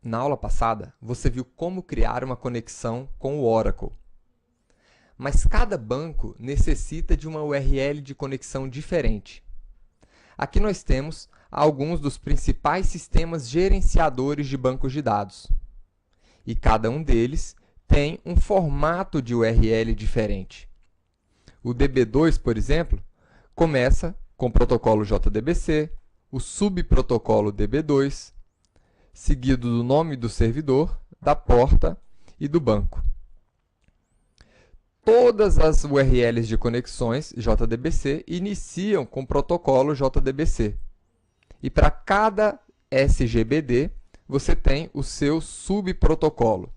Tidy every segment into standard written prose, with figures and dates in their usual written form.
Na aula passada, você viu como criar uma conexão com o Oracle. Mas cada banco necessita de uma URL de conexão diferente. Aqui nós temos alguns dos principais sistemas gerenciadores de bancos de dados. E cada um deles tem um formato de URL diferente. O DB2, por exemplo, começa com o protocolo JDBC, o subprotocolo DB2, seguido do nome do servidor, da porta e do banco. Todas as URLs de conexões JDBC iniciam com o protocolo JDBC. E para cada SGBD, você tem o seu subprotocolo.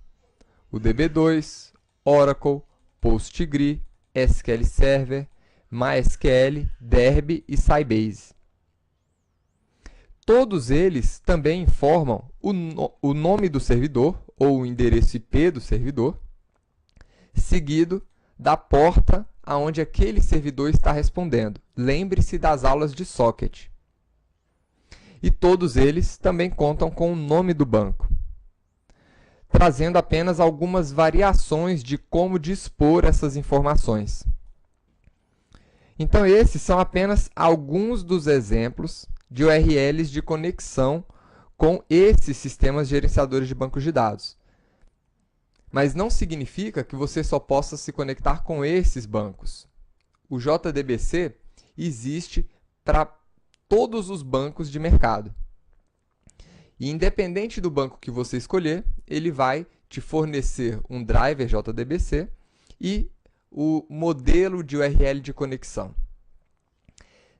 O DB2, Oracle, PostgreSQL, SQL Server, MySQL, Derby e Sybase. Todos eles também informam o nome do servidor, ou o endereço IP do servidor, seguido da porta aonde aquele servidor está respondendo. Lembre-se das aulas de socket. E todos eles também contam com o nome do banco, trazendo apenas algumas variações de como dispor essas informações. Então, esses são apenas alguns dos exemplos de URLs de conexão com esses sistemas gerenciadores de bancos de dados. Mas não significa que você só possa se conectar com esses bancos. O JDBC existe para todos os bancos de mercado. E independente do banco que você escolher, ele vai te fornecer um driver JDBC e o modelo de URL de conexão.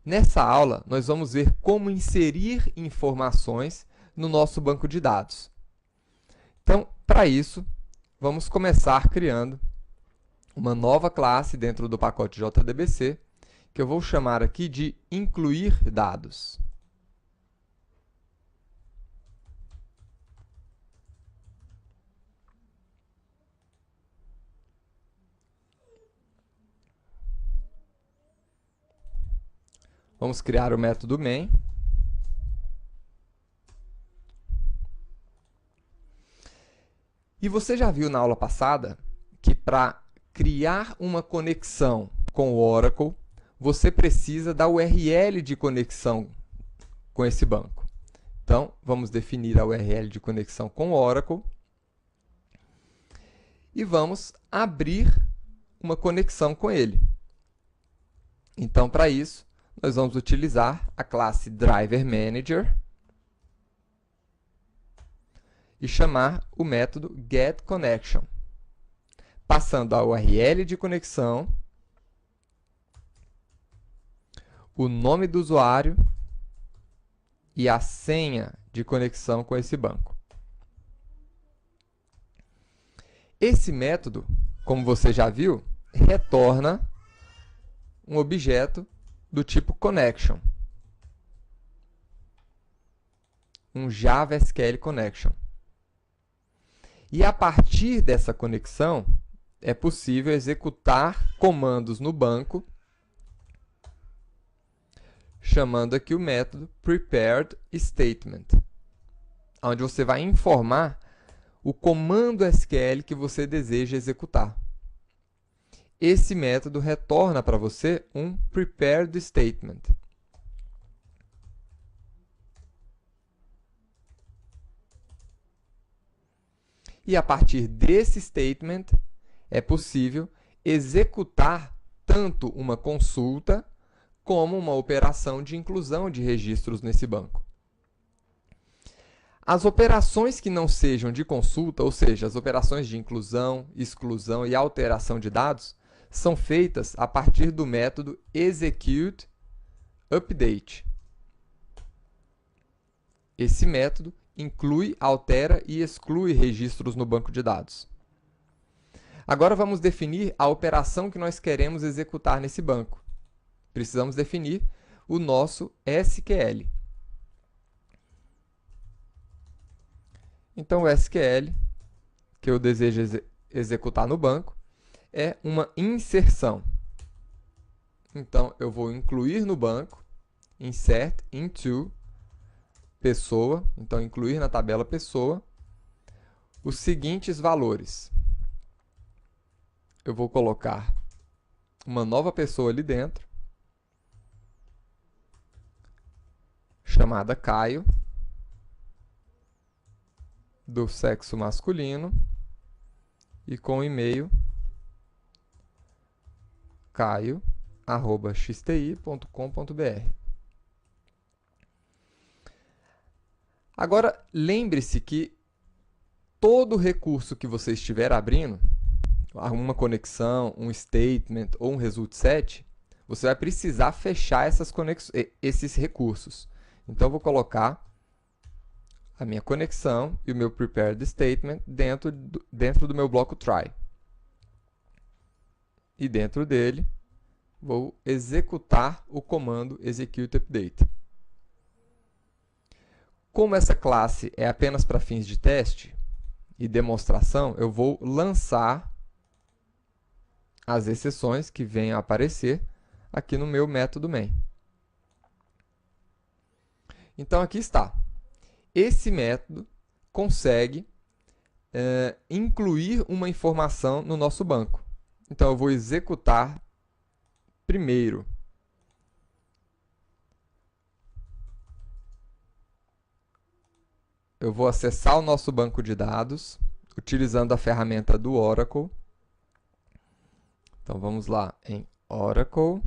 Nessa aula, nós vamos ver como inserir informações no nosso banco de dados. Então, para isso, vamos começar criando uma nova classe dentro do pacote JDBC, que eu vou chamar aqui de incluir dados. Vamos criar o método main. E você já viu na aula passada que para criar uma conexão com o Oracle, você precisa da URL de conexão com esse banco. Então, vamos definir a URL de conexão com o Oracle e vamos abrir uma conexão com ele. Então, para isso, nós vamos utilizar a classe DriverManager e chamar o método getConnection, passando a URL de conexão, o nome do usuário e a senha de conexão com esse banco. Esse método, como você já viu, retorna um objeto do tipo connection, um Java SQL connection. E a partir dessa conexão, é possível executar comandos no banco, chamando aqui o método preparedStatement, onde você vai informar o comando SQL que você deseja executar. Esse método retorna para você um preparedStatement. E a partir desse statement, é possível executar tanto uma consulta como uma operação de inclusão de registros nesse banco. As operações que não sejam de consulta, ou seja, as operações de inclusão, exclusão e alteração de dados, são feitas a partir do método executeUpdate. Esse método inclui, altera e exclui registros no banco de dados. Agora vamos definir a operação que nós queremos executar nesse banco. Precisamos definir o nosso SQL. Então, o SQL que eu desejo executar no banco é uma inserção. Então, eu vou incluir no banco, insert into pessoa, então incluir na tabela pessoa, os seguintes valores. Eu vou colocar uma nova pessoa ali dentro, chamada Caio, do sexo masculino, e com o e-mail caio@xti.com.br. Agora, lembre-se que todo recurso que você estiver abrindo, uma conexão, um statement ou um result set, você vai precisar fechar esses recursos. Então, eu vou colocar a minha conexão e o meu prepared statement dentro do meu bloco try. E dentro dele, vou executar o comando execute update. Como essa classe é apenas para fins de teste e demonstração, eu vou lançar as exceções que venham a aparecer aqui no meu método main. Então, aqui está. Esse método consegue incluir uma informação no nosso banco. Então, eu vou executar primeiro eu vou acessar o nosso banco de dados utilizando a ferramenta do Oracle. Então, vamos lá em Oracle,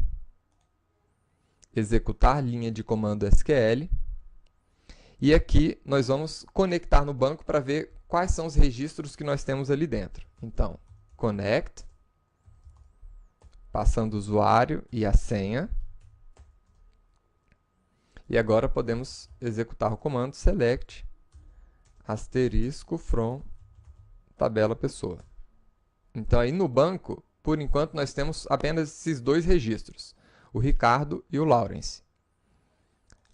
executar linha de comando SQL. E aqui nós vamos conectar no banco para ver quais são os registros que nós temos ali dentro. Então, connect, passando o usuário e a senha. E agora podemos executar o comando select asterisco from tabela pessoa. Então, aí no banco, por enquanto, nós temos apenas esses dois registros, o Ricardo e o Lawrence.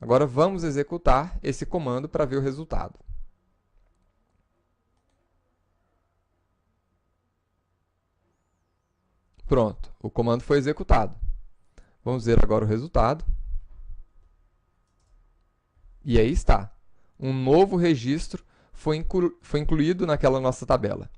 Agora, vamos executar esse comando para ver o resultado. Pronto, o comando foi executado. Vamos ver agora o resultado. E aí está. Um novo registro foi incluído naquela nossa tabela.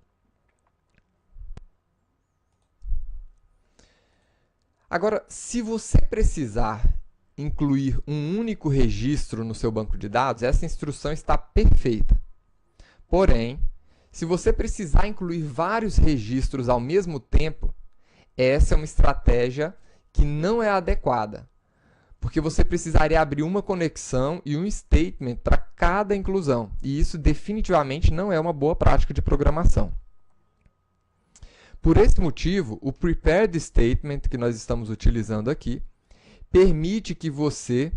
Agora, se você precisar incluir um único registro no seu banco de dados, essa instrução está perfeita. Porém, se você precisar incluir vários registros ao mesmo tempo, essa é uma estratégia que não é adequada, porque você precisaria abrir uma conexão e um statement para cada inclusão, e isso definitivamente não é uma boa prática de programação. Por esse motivo, o prepared statement que nós estamos utilizando aqui permite que você,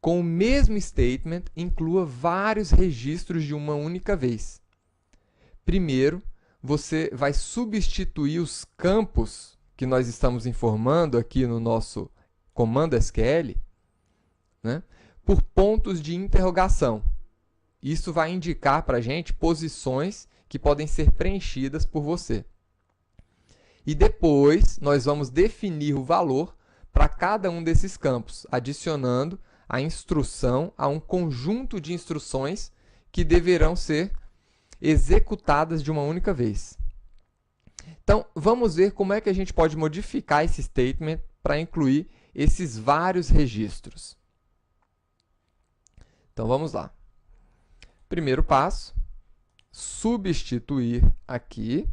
com o mesmo statement, inclua vários registros de uma única vez. Primeiro, você vai substituir os campos que nós estamos informando aqui no nosso comando SQL, né, por pontos de interrogação. Isso vai indicar para a gente posições que podem ser preenchidas por você. E depois, nós vamos definir o valor para cada um desses campos, adicionando a instrução a um conjunto de instruções que deverão ser executadas de uma única vez. Então, vamos ver como é que a gente pode modificar esse statement para incluir esses vários registros. Então, vamos lá. Primeiro passo, substituir aqui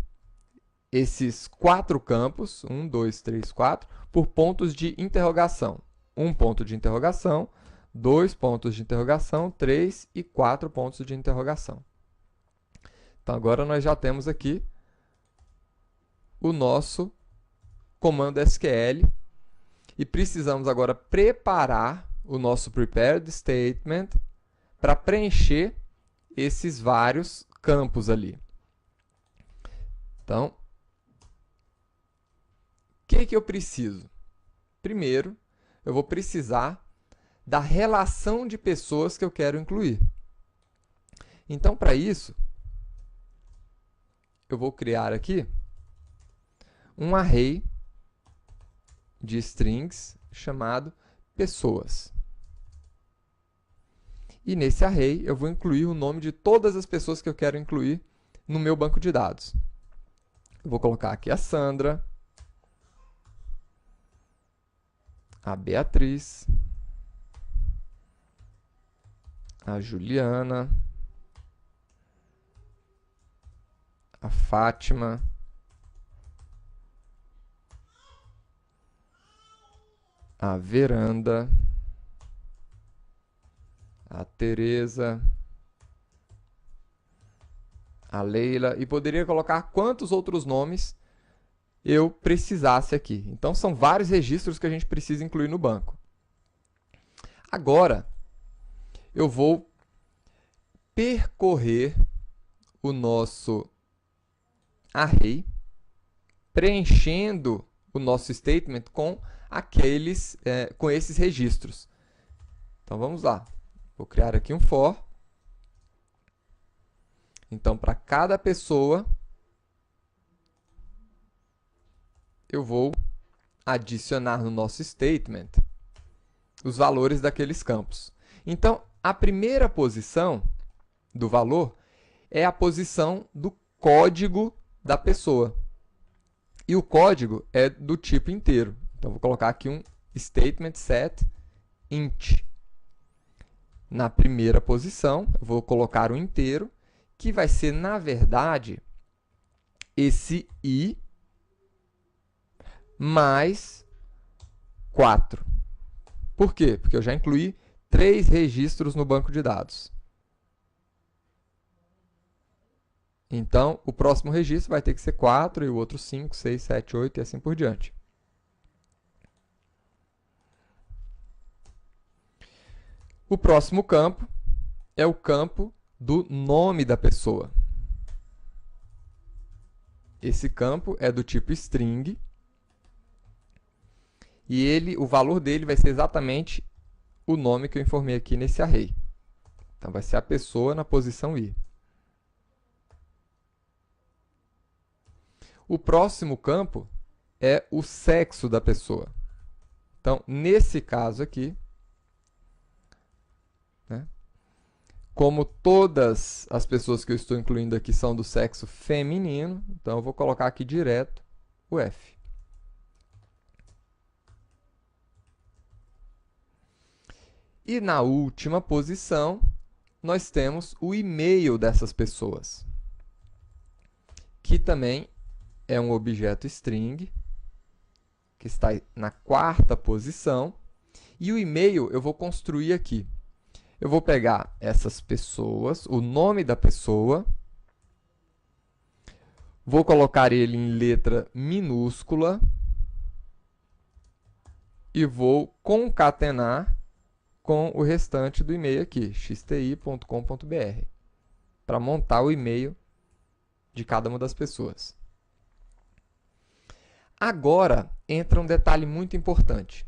esses 4 campos, 1, 2, 3, 4, por pontos de interrogação. 1 ponto de interrogação, 2 pontos de interrogação, 3 e 4 pontos de interrogação. Então, agora nós já temos aqui o nosso comando SQL e precisamos agora preparar o nosso prepared statement para preencher esses vários campos ali. Então, o que eu preciso? Primeiro, eu vou precisar da relação de pessoas que eu quero incluir. Então, para isso, eu vou criar aqui um array de strings chamado pessoas. E nesse array eu vou incluir o nome de todas as pessoas que eu quero incluir no meu banco de dados. Eu vou colocar aqui a Sandra, a Beatriz, a Juliana, a Fátima, a Veranda, a Tereza, a Leila, e poderia colocar quantos outros nomes eu precisasse aqui. Então, são vários registros que a gente precisa incluir no banco. Agora, eu vou percorrer o nosso array, preenchendo o nosso statement com esses registros. Então, vamos lá. Vou criar aqui um for. Então, para cada pessoa, eu vou adicionar no nosso statement os valores daqueles campos. Então, a primeira posição do valor é a posição do código da pessoa. E o código é do tipo inteiro. Então, vou colocar aqui um statement set int. Na primeira posição, eu vou colocar o inteiro, que vai ser, na verdade, esse i mais 4. Por quê? Porque eu já incluí 3 registros no banco de dados. Então, o próximo registro vai ter que ser 4, e o outro 5, 6, 7, 8 e assim por diante. O próximo campo é o campo do nome da pessoa. Esse campo é do tipo string, e o valor dele vai ser exatamente o nome que eu informei aqui nesse array. Então, vai ser a pessoa na posição i. O próximo campo é o sexo da pessoa. Então, nesse caso aqui, né, como todas as pessoas que eu estou incluindo aqui são do sexo feminino, então eu vou colocar aqui direto o F. E na última posição, nós temos o e-mail dessas pessoas, que também é um objeto string, que está na 4ª posição, e o e-mail eu vou construir aqui. Eu vou pegar essas pessoas, o nome da pessoa, vou colocar ele em letra minúscula e vou concatenar com o restante do e-mail aqui, xti.com.br, para montar o e-mail de cada uma das pessoas. Agora, entra um detalhe muito importante.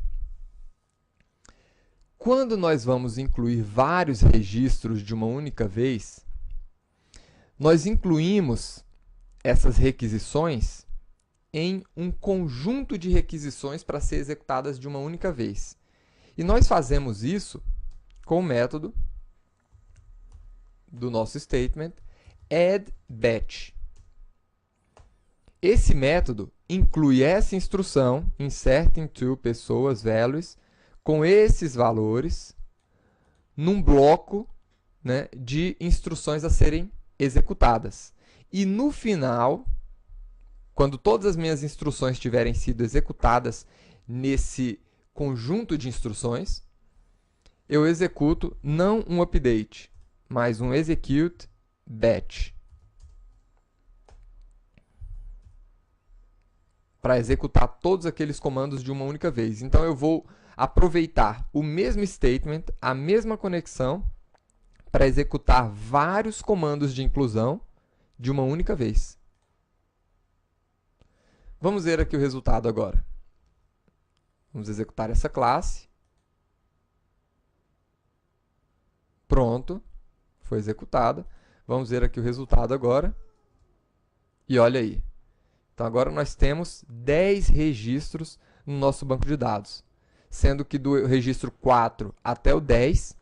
Quando nós vamos incluir vários registros de uma única vez, nós incluímos essas requisições em um conjunto de requisições para ser executadas de uma única vez. E nós fazemos isso com o método do nosso statement addBatch. Esse método inclui essa instrução, insertInto pessoas values, com esses valores, num bloco, né, de instruções a serem executadas. E no final, quando todas as minhas instruções tiverem sido executadas nesse conjunto de instruções, eu executo não um update, mas um execute batch, para executar todos aqueles comandos de uma única vez. Então, eu vou aproveitar o mesmo statement, a mesma conexão, para executar vários comandos de inclusão de uma única vez. Vamos ver aqui o resultado agora. Vamos executar essa classe. Pronto, foi executada. Vamos ver aqui o resultado agora. E olha aí. Então, agora nós temos 10 registros no nosso banco de dados, sendo que do registro 4 até o 10,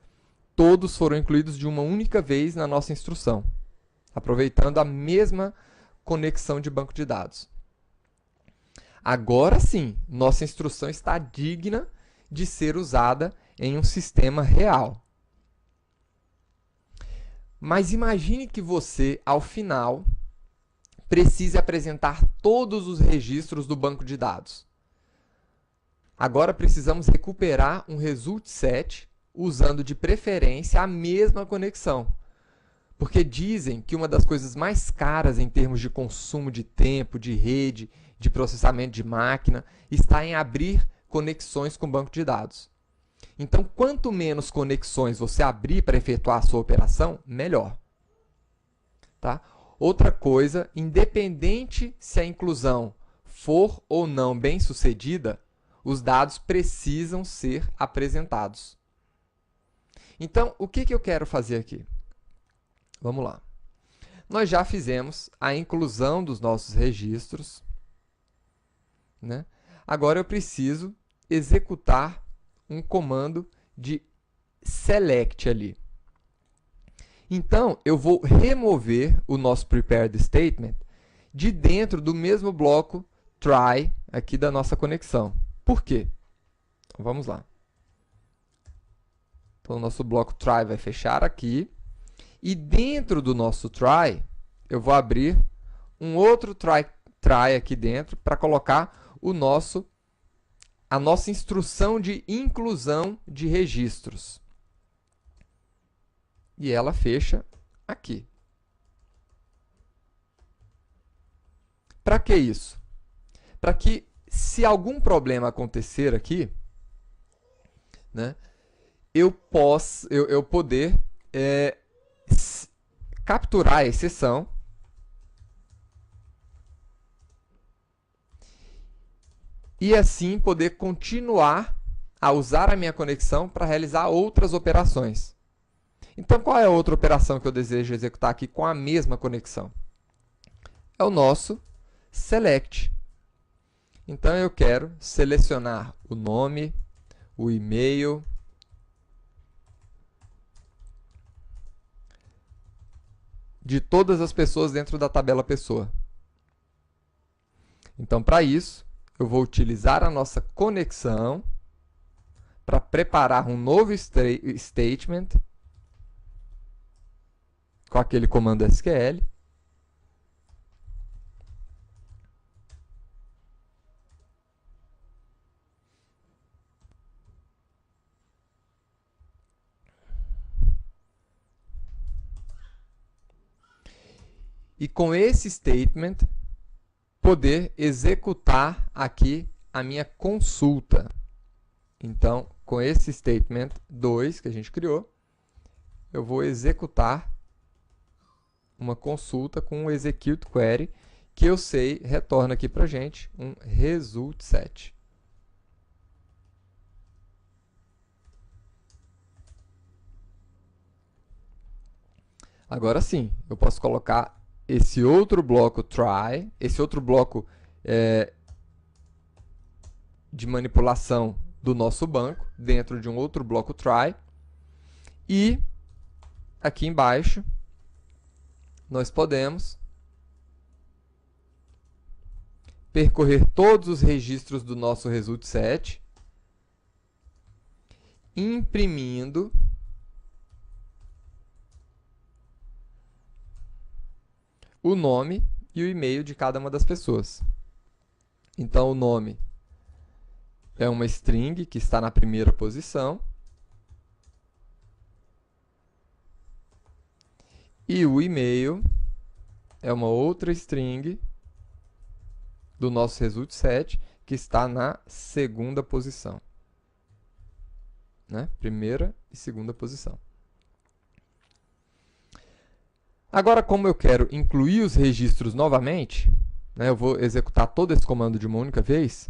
todos foram incluídos de uma única vez na nossa instrução. aproveitando a mesma conexão de banco de dados. Agora sim, nossa instrução está digna de ser usada em um sistema real. Mas imagine que você, ao final, precise apresentar todos os registros do banco de dados. Agora precisamos recuperar um result set usando de preferência a mesma conexão. Porque dizem que uma das coisas mais caras em termos de consumo de tempo, de rede, de processamento de máquina, está em abrir conexões com o banco de dados. Então, quanto menos conexões você abrir para efetuar a sua operação, melhor. Tá? Outra coisa, independente se a inclusão for ou não bem sucedida, os dados precisam ser apresentados. Então, o que eu quero fazer aqui? Vamos lá. Nós já fizemos a inclusão dos nossos registros, né? Agora eu preciso executar um comando de select ali. Então, eu vou remover o nosso prepared statement de dentro do mesmo bloco try aqui da nossa conexão. Por quê? Então, vamos lá. Então, o nosso bloco try vai fechar aqui. E dentro do nosso try, eu vou abrir um outro try aqui dentro para colocar a nossa instrução de inclusão de registros. E ela fecha aqui. Para que isso? Para que, se algum problema acontecer aqui, né, eu poder capturar a exceção e assim poder continuar a usar a minha conexão para realizar outras operações. Então, qual é a outra operação que eu desejo executar aqui com a mesma conexão? É o nosso select. Então, eu quero selecionar o nome, o e-mail, de todas as pessoas dentro da tabela pessoa. Então, para isso, eu vou utilizar a nossa conexão para preparar um novo statement com aquele comando SQL. E com esse statement, poder executar aqui a minha consulta. Então, com esse statement 2 que a gente criou, eu vou executar uma consulta com o execute query, que eu sei retorna aqui para a gente um result set. Agora sim, eu posso colocar esse outro bloco try, esse outro bloco de manipulação do nosso banco, dentro de um outro bloco try. E aqui embaixo, nós podemos percorrer todos os registros do nosso result set, imprimindo o nome e o e-mail de cada uma das pessoas. Então, o nome é uma string que está na primeira posição. E o e-mail é uma outra string do nosso result set que está na segunda posição. Né? Primeira e segunda posição. Agora, como eu quero incluir os registros novamente, né, eu vou executar todo esse comando de uma única vez,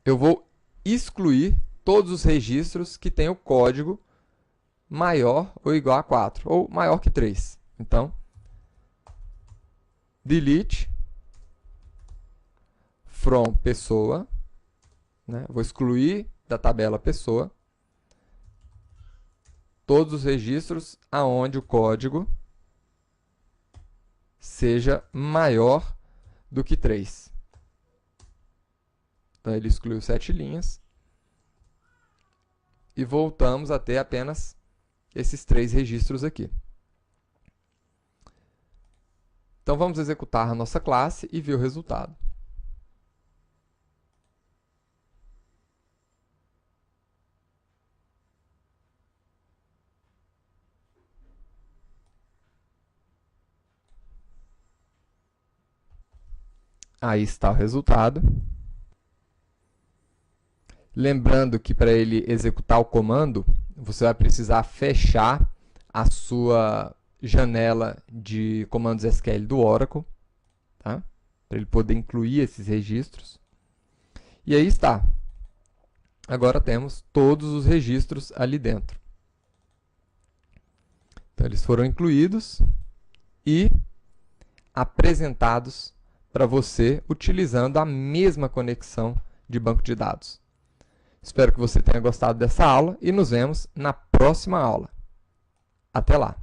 eu vou excluir todos os registros que têm o código maior ou igual a 4, ou maior que 3. Então, delete from pessoa, né, vou excluir da tabela pessoa todos os registros aonde o código seja maior do que 3. Então, ele excluiu 7 linhas. E voltamos a ter apenas esses 3 registros aqui. Então, vamos executar a nossa classe e ver o resultado. Aí está o resultado. Lembrando que para ele executar o comando, você vai precisar fechar a sua janela de comandos SQL do Oracle, tá? Para ele poder incluir esses registros. E aí está. Agora temos todos os registros ali dentro. Então, eles foram incluídos e apresentados para você utilizando a mesma conexão de banco de dados. Espero que você tenha gostado dessa aula e nos vemos na próxima aula. Até lá!